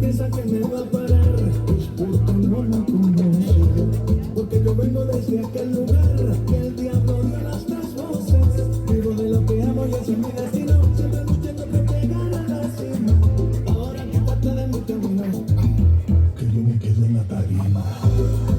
piensa que me va a parar es porque no me conoce, porque yo vengo desde aquel lugar que el diablo dio las tres voces. Vivo de lo que amo y ese es mi destino, siempre luchando por llegar a la cima. Ahora quítate de mi camino, que yo me quedo en la tarima.